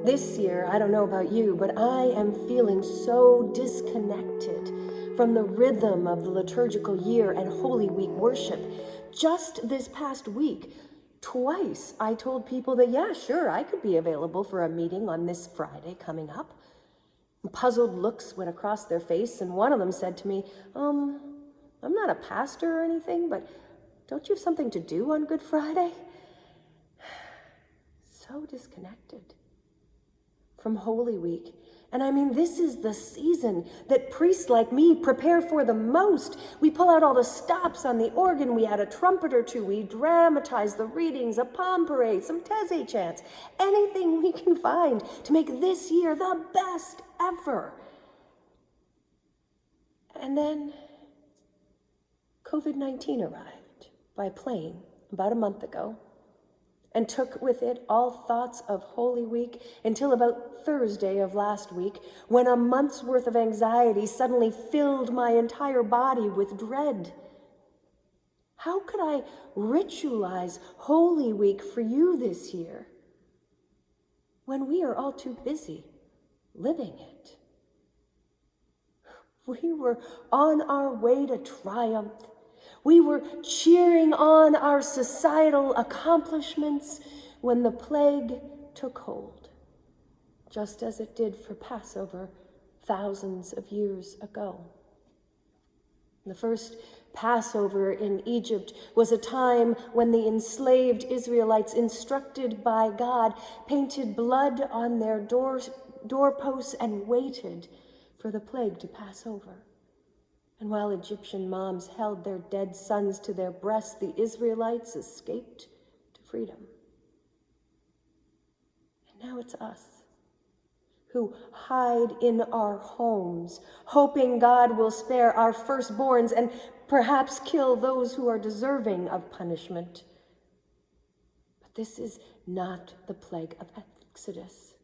This year, I don't know about you, but I am feeling so disconnected from the rhythm of the liturgical year and Holy Week worship. Just this past week, twice I told people that, yeah, sure, I could be available for a meeting on this Friday coming up. Puzzled looks went across their face, and one of them said to me, I'm not a pastor or anything, but don't you have something to do on Good Friday? So disconnected from Holy Week. And I mean, this is the season that priests like me prepare for the most. We pull out all the stops on the organ, we add a trumpet or two, we dramatize the readings, a palm parade, some Taizé chants, anything we can find to make this year the best ever. And then COVID-19 arrived by plane about a month ago, and took with it all thoughts of Holy Week until about Thursday of last week, when a month's worth of anxiety suddenly filled my entire body with dread. How could I ritualize Holy Week for you this year when we are all too busy living it? We were on our way to triumph. We were cheering on our societal accomplishments when the plague took hold, just as it did for Passover thousands of years ago. The first Passover in Egypt was a time when the enslaved Israelites, instructed by God, painted blood on their doorposts and waited for the plague to pass over. And while Egyptian moms held their dead sons to their breasts, the Israelites escaped to freedom. And now it's us who hide in our homes, hoping God will spare our firstborns and perhaps kill those who are deserving of punishment. But this is not the plague of Exodus,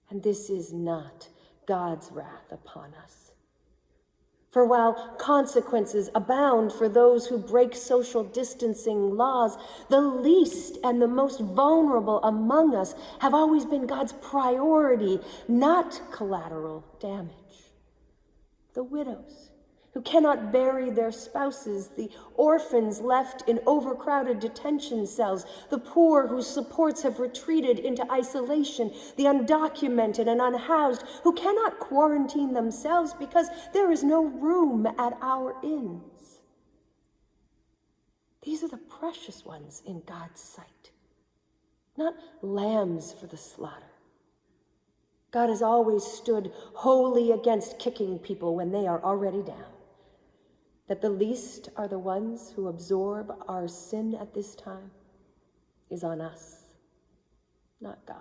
and this is not God's wrath upon us. For while consequences abound for those who break social distancing laws, the least and the most vulnerable among us have always been God's priority, not collateral damage. The widows who cannot bury their spouses, the orphans left in overcrowded detention cells, the poor whose supports have retreated into isolation, the undocumented and unhoused who cannot quarantine themselves because there is no room at our inns. These are the precious ones in God's sight, not lambs for the slaughter. God has always stood wholly against kicking people when they are already down. That the least are the ones who absorb our sin at this time is on us, not God.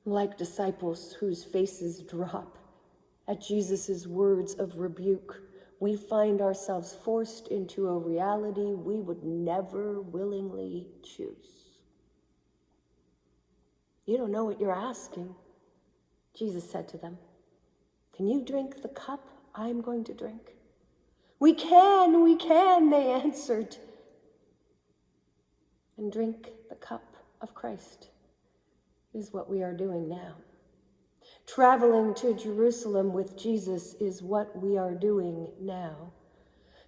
Like disciples whose faces drop at Jesus' words of rebuke, we find ourselves forced into a reality we would never willingly choose. You don't know what you're asking, Jesus said to them. Can you drink the cup I'm going to drink? We can, they answered. And drink the cup of Christ is what we are doing now. Traveling to Jerusalem with Jesus is what we are doing now.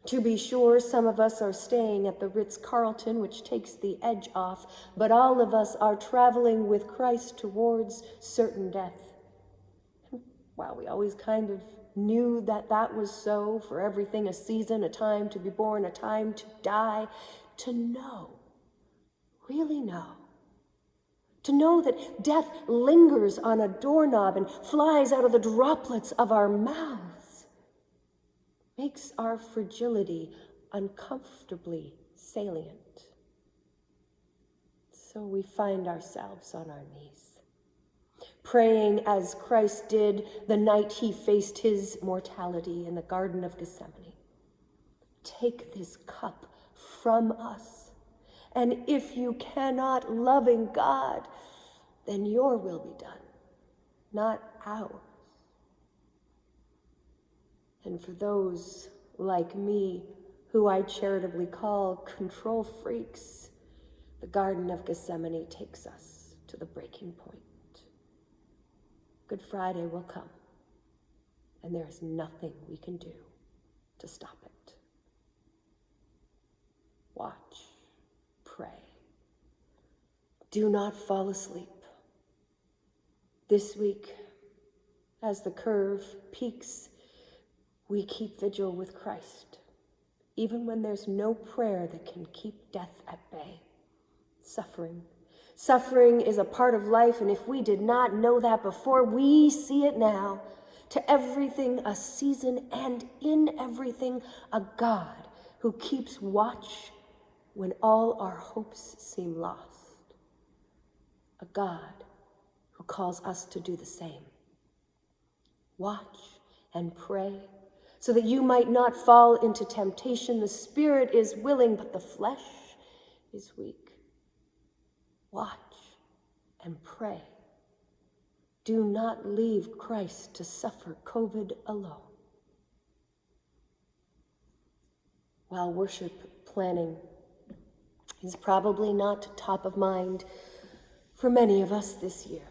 To be sure, some of us are staying at the Ritz-Carlton, which takes the edge off, but all of us are traveling with Christ towards certain death. While we always kind of knew that that was so, for everything a season, a time to be born, a time to die, to know, really know, to know that death lingers on a doorknob and flies out of the droplets of our mouths, makes our fragility uncomfortably salient. So we find ourselves on our knees, praying as Christ did the night he faced his mortality in the Garden of Gethsemane. Take this cup from us, and if you cannot, loving God, then your will be done, not ours. And for those like me, who I charitably call control freaks, the Garden of Gethsemane takes us to to the breaking point. Good Friday will come, and there is nothing we can do to stop it. Watch, pray. Do not fall asleep. This week, as the curve peaks, we keep vigil with Christ, even when there's no prayer that can keep death at bay. Suffering is a part of life, and if we did not know that before, we see it now. To everything a season, and in everything a God who keeps watch when all our hopes seem lost. A God who calls us to do the same. Watch and pray so that you might not fall into temptation. The spirit is willing, but the flesh is weak. Watch and pray. Do not leave Christ to suffer COVID alone. While worship planning is probably not top of mind for many of us this year,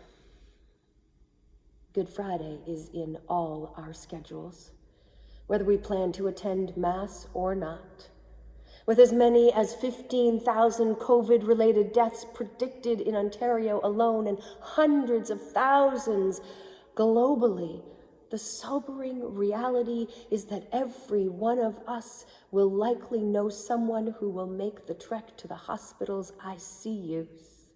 Good Friday is in all our schedules, whether we plan to attend Mass or not. With as many as 15,000 COVID-related deaths predicted in Ontario alone and hundreds of thousands globally, the sobering reality is that every one of us will likely know someone who will make the trek to the hospital's ICUs.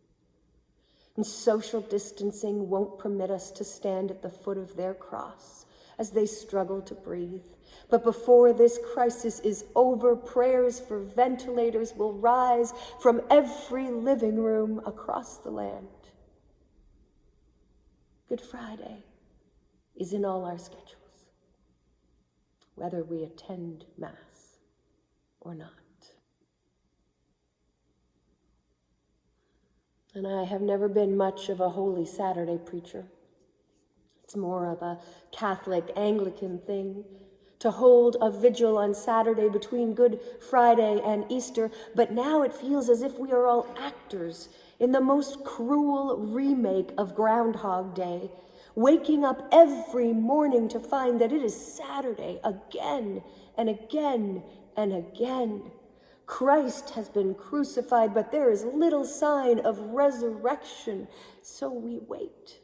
And social distancing won't permit us to stand at the foot of their cross as they struggle to breathe. But before this crisis is over, prayers for ventilators will rise from every living room across the land. Good Friday is in all our schedules, whether we attend Mass or not. And I have never been much of a Holy Saturday preacher. It's more of a Catholic Anglican thing to hold a vigil on Saturday between Good Friday and Easter, but now it feels as if we are all actors in the most cruel remake of Groundhog Day, waking up every morning to find that it is Saturday again and again and again. Christ has been crucified, but there is little sign of resurrection, so we wait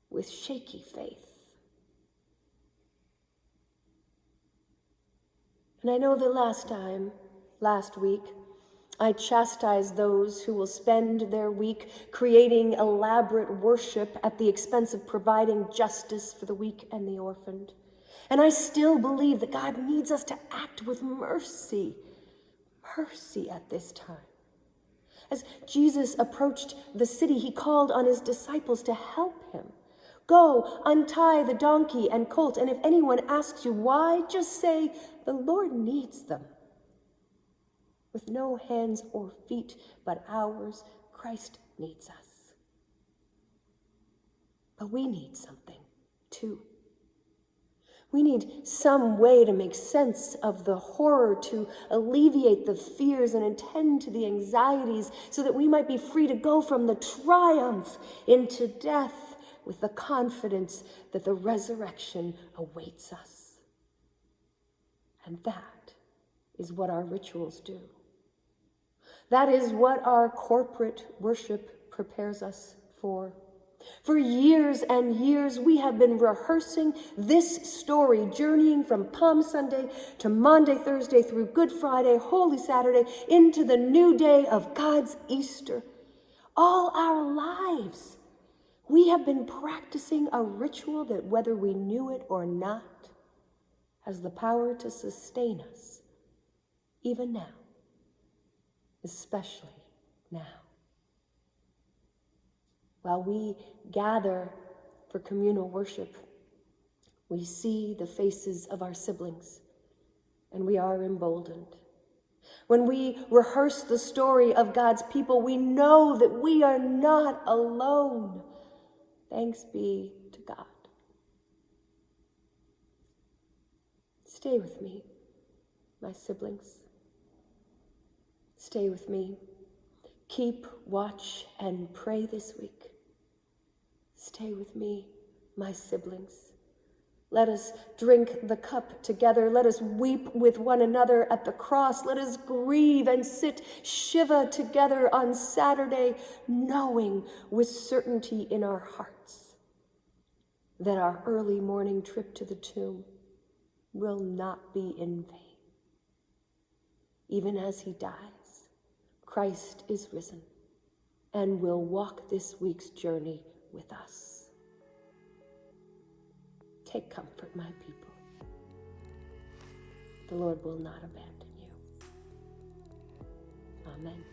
with shaky faith. And I know that last week, I chastised those who will spend their week creating elaborate worship at the expense of providing justice for the weak and the orphaned. And I still believe that God needs us to act with mercy at this time. As Jesus approached the city, he called on his disciples to help him. Go, untie the donkey and colt, and if anyone asks you why, just say, the Lord needs them. With no hands or feet but ours, Christ needs us. But we need something, too. We need some way to make sense of the horror, to alleviate the fears and attend to the anxieties so that we might be free to go from the triumph into death with the confidence that the resurrection awaits us. And that is what our rituals do. That is what our corporate worship prepares us for. For years and years, we have been rehearsing this story, journeying from Palm Sunday to Maundy, Thursday, through Good Friday, Holy Saturday, into the new day of God's Easter. All our lives, we have been practicing a ritual that, whether we knew it or not, has the power to sustain us, even now, especially now. While we gather for communal worship, we see the faces of our siblings, and we are emboldened. When we rehearse the story of God's people, we know that we are not alone. Thanks be to God. Stay with me, my siblings. Stay with me. Keep watch and pray this week. Stay with me, my siblings. Let us drink the cup together. Let us weep with one another at the cross. Let us grieve and sit Shiva together on Saturday, knowing with certainty in our hearts that our early morning trip to the tomb will not be in vain. Even as he dies, Christ is risen and will walk this week's journey with us. Take comfort, my people. The Lord will not abandon you. Amen.